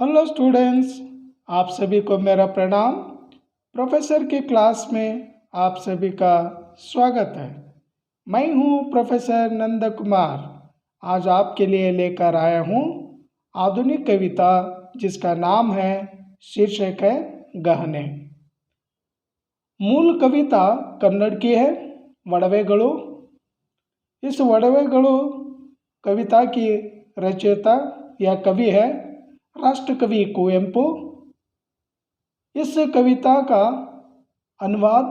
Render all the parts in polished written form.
Hello students, आप सभी को मेरा प्रणाम। प्रोफेसर की क्लास में आप सभी का स्वागत है। मैं हूं प्रोफेसर नंद कुमार। आज आपके लिए लेकर आया हूं आधुनिक कविता जिसका नाम है, शीर्षक है गहने। मूल कविता कन्नड़ की है, वड़वेगळु। इस वड़वेगळु कविता की रचयिता या कवि है राष्ट्रकवि कुवेंपु। इस कविता का अनुवाद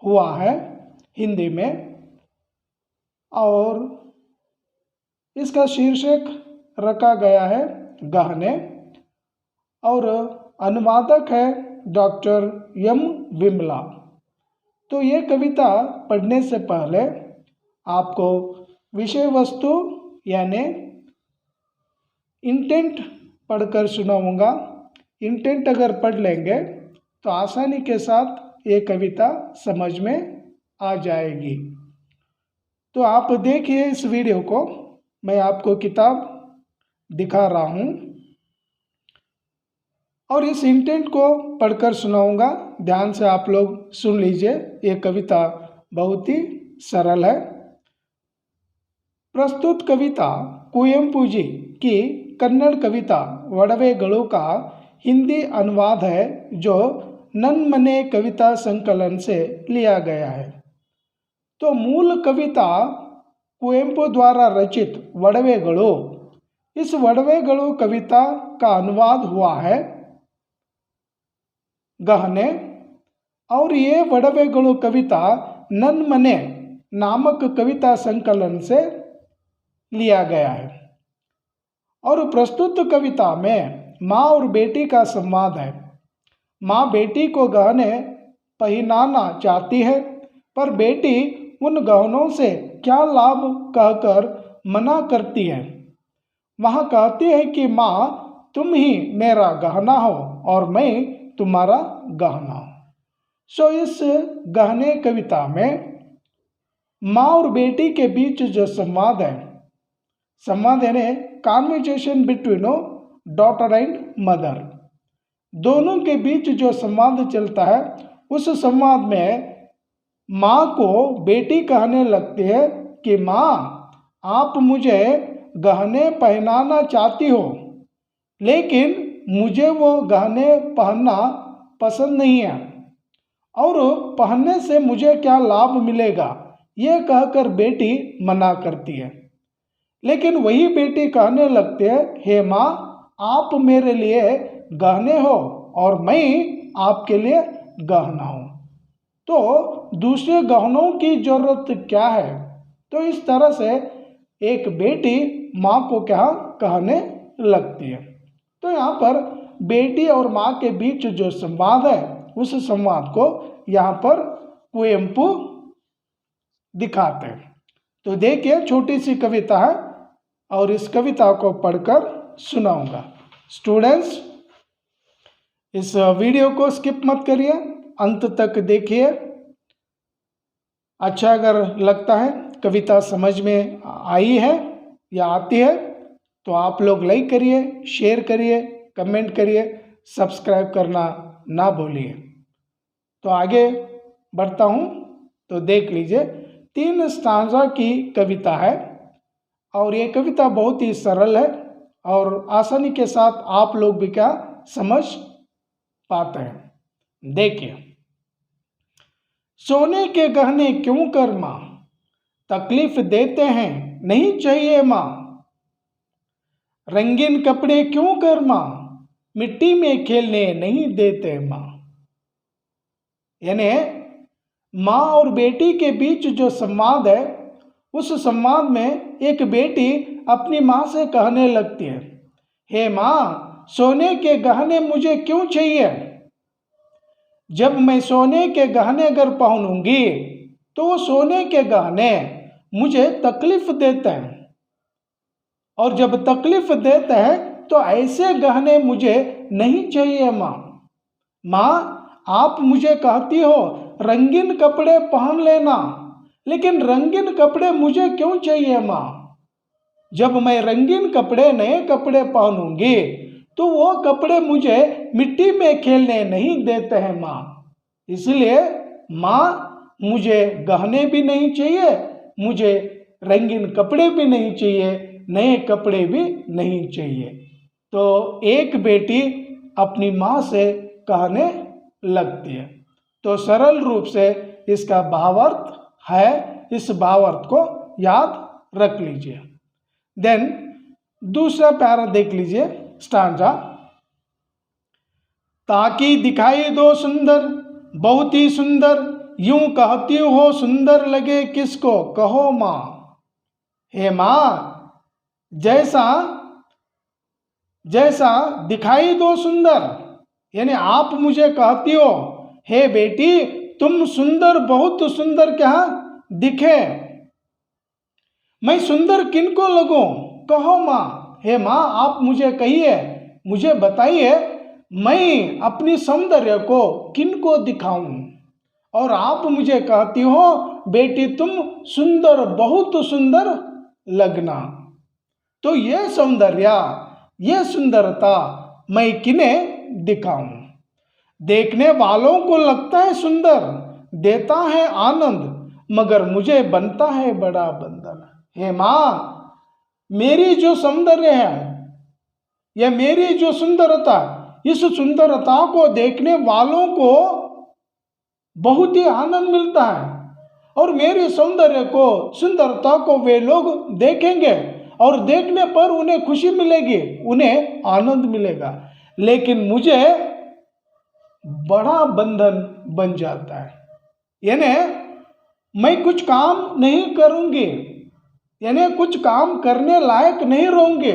हुआ है हिंदी में और इसका शीर्षक रखा गया है गहने और अनुवादक है डॉक्टर एम विमला। तो ये कविता पढ़ने से पहले आपको विषय वस्तु यानी इंटेंट पढ़कर सुनाऊंगा। इंटेंट अगर पढ़ लेंगे तो आसानी के साथ ये कविता समझ में आ जाएगी। तो आप देखिए इस वीडियो को, मैं आपको किताब दिखा रहा हूँ और इस इंटेंट को पढ़कर सुनाऊंगा। ध्यान से आप लोग सुन लीजिए, ये कविता बहुत ही सरल है। प्रस्तुत कविता कुवेंपु जी की कन्नड़ कविता वड़वेगळु का हिंदी अनुवाद है जो नन्मने कविता संकलन से लिया गया है। तो मूल कविता कुवेंपु द्वारा रचित वड़वेगळु, इस वड़वेगळु कविता का अनुवाद हुआ है गहने और ये वड़वेगळु कविता नन्मने नामक कविता संकलन से लिया गया है। और प्रस्तुत कविता में माँ और बेटी का संवाद है। माँ बेटी को गहने पहनाना चाहती है पर बेटी उन गहनों से क्या लाभ कहकर मना करती है। वह कहती है कि माँ तुम ही मेरा गहना हो और मैं तुम्हारा गहना हूँ। सो इस गहने कविता में माँ और बेटी के बीच जो संवाद है, संवाद यानी conversation between daughter and mother, दोनों के बीच जो संवाद चलता है उस संवाद में माँ को बेटी कहने लगती है कि माँ आप मुझे गहने पहनाना चाहती हो लेकिन मुझे वो गहने पहनना पसंद नहीं है और पहनने से मुझे क्या लाभ मिलेगा, ये कहकर बेटी मना करती है। लेकिन वही बेटी कहने लगती है, हे माँ आप मेरे लिए गहने हो और मैं आपके लिए गहना हूँ, तो दूसरे गहनों की जरूरत क्या है। तो इस तरह से एक बेटी माँ को क्या कहने लगती है। तो यहाँ पर बेटी और माँ के बीच जो संवाद है उस संवाद को यहाँ पर कुवेंपु दिखाते हैं। तो देखिए, छोटी सी कविता है और इस कविता को पढ़कर सुनाऊंगा। स्टूडेंट्स, इस वीडियो को स्किप मत करिए, अंत तक देखिए। अच्छा अगर लगता है कविता समझ में आई है या आती है तो आप लोग लाइक करिए, शेयर करिए, कमेंट करिए, सब्सक्राइब करना ना भूलिए। तो आगे बढ़ता हूँ, तो देख लीजिए। 3 स्टांजा की कविता है और ये कविता बहुत ही सरल है और आसानी के साथ आप लोग भी क्या समझ पाते हैं। देखिए, सोने के गहने क्यों कर माँ तकलीफ देते हैं नहीं चाहिए माँ, रंगीन कपड़े क्यों कर माँ मिट्टी में खेलने नहीं देते माँ। यानी माँ और बेटी के बीच जो संवाद है उस संवाद में एक बेटी अपनी माँ से कहने लगती है, हे माँ सोने के गहने मुझे क्यों चाहिए, जब मैं सोने के गहने अगर पहनूंगी तो वो सोने के गहने मुझे तकलीफ देते हैं और जब तकलीफ देते हैं तो ऐसे गहने मुझे नहीं चाहिए माँ। माँ आप मुझे कहती हो रंगीन कपड़े पहन लेना, लेकिन रंगीन कपड़े मुझे क्यों चाहिए माँ, जब मैं रंगीन कपड़े नए कपड़े पहनूंगी तो वो कपड़े मुझे मिट्टी में खेलने नहीं देते हैं माँ। इसलिए माँ, मुझे गहने भी नहीं चाहिए, मुझे रंगीन कपड़े भी नहीं चाहिए, नए कपड़े भी नहीं चाहिए। तो एक बेटी अपनी माँ से कहने लगती है। तो सरल रूप से इसका भावार्थ है, इस भावार्थ को याद रख लीजिए। देन दूसरा पैरा देख लीजिए, स्टांजा। ताकि दिखाई दो सुंदर, बहुत ही सुंदर, यूं कहती हो सुंदर लगे किसको, कहो माँ। हे माँ, जैसा जैसा दिखाई दो सुंदर, यानी आप मुझे कहती हो, हे बेटी तुम सुंदर, बहुत सुंदर क्या दिखे, मैं सुंदर किनको लगूं, कहो माँ। हे माँ, आप मुझे कहिए, मुझे बताइए, मैं अपनी सौंदर्य को किनको दिखाऊं। और आप मुझे कहती हो बेटी तुम सुंदर, बहुत सुंदर लगना। तो ये सौंदर्य, ये सुंदरता मैं किन्हें दिखाऊं। देखने वालों को लगता है सुंदर, देता है आनंद, मगर मुझे बनता है बड़ा बंधन। हे माँ, मेरी जो सौंदर्य है या मेरी जो सुंदरता, इस सुंदरता को देखने वालों को बहुत ही आनंद मिलता है, और मेरे सौंदर्य को, सुंदरता को वे लोग देखेंगे और देखने पर उन्हें खुशी मिलेगी, उन्हें आनंद मिलेगा, लेकिन मुझे बड़ा बंधन बन जाता है। यानी मैं कुछ काम नहीं करूंगी, यानी कुछ काम करने लायक नहीं रहूंगी,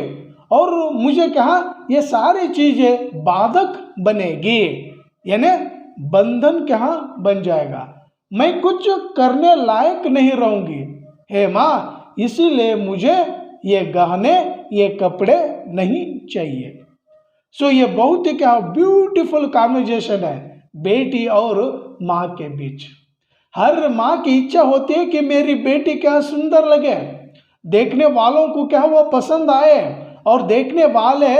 और मुझे कहा ये सारी चीजें बाधक बनेगी, यानी बंधन कहाँ बन जाएगा, मैं कुछ करने लायक नहीं रहूंगी। हे माँ, इसीलिए मुझे ये गहने, ये कपड़े नहीं चाहिए। सो ये बहुत ही क्या ब्यूटीफुल कॉन्वर्जेशन है बेटी और माँ के बीच। हर माँ की इच्छा होती है कि मेरी बेटी क्या सुंदर लगे, देखने वालों को क्या वो पसंद आए, और देखने वाले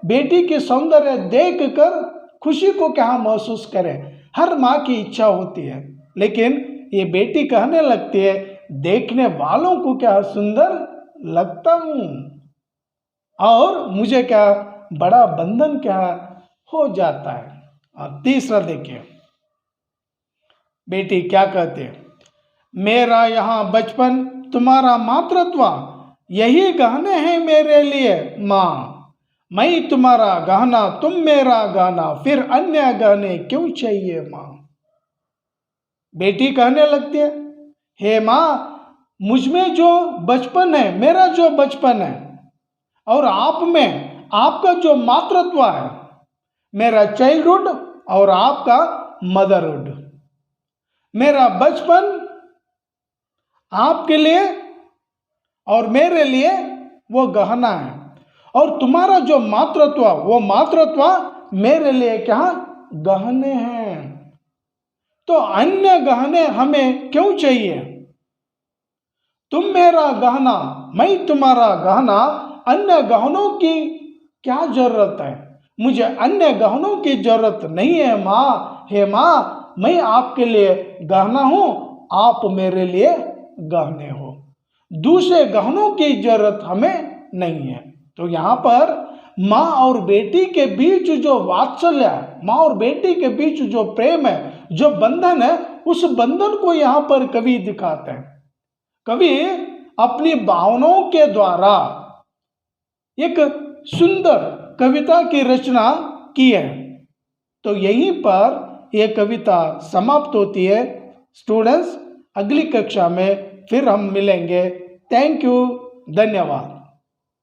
बेटी के सौंदर्य देखकर खुशी को क्या महसूस करें। हर माँ की इच्छा होती है, लेकिन ये बेटी कहने लगती है देखने वालों को क्या सुंदर लगता हूँ, और मुझे क्या बड़ा बंधन क्या हो जाता है। और तीसरा देखिए, बेटी क्या कहते हैं, मेरा यहाँ बचपन, तुम्हारा मातृत्व, यही गहने हैं मेरे लिए माँ। मैं तुम्हारा गहना, तुम मेरा गहना, फिर अन्य गहने क्यों चाहिए माँ। बेटी कहने लगती है, हे माँ, मुझ में जो बचपन है, मेरा जो बचपन है, और आप में आपका जो मातृत्व है, मेरा चाइल्डहुड और आपका मदरहुड, मेरा बचपन आपके लिए और मेरे लिए वो गहना है, और तुम्हारा जो मातृत्व, वो मातृत्व मेरे लिए क्या गहने हैं। तो अन्य गहने हमें क्यों चाहिए। तुम मेरा गहना, मैं तुम्हारा गहना, अन्य गहनों की क्या जरूरत है, मुझे अन्य गहनों की जरूरत नहीं है माँ। हे माँ, मैं आपके लिए गहना हूँ, आप मेरे लिए गहने हो, दूसरे गहनों की जरूरत हमें नहीं है। तो यहाँ पर माँ और बेटी के बीच जो वात्सल्य है, माँ और बेटी के बीच जो प्रेम है, जो बंधन है, उस बंधन को यहाँ पर कवि दिखाते हैं। कवि अपनी भावनाओं के द्वारा एक सुंदर कविता की रचना की है। तो यहीं पर यह कविता समाप्त होती है। स्टूडेंट्स, अगली कक्षा में फिर हम मिलेंगे। थैंक यू, धन्यवाद।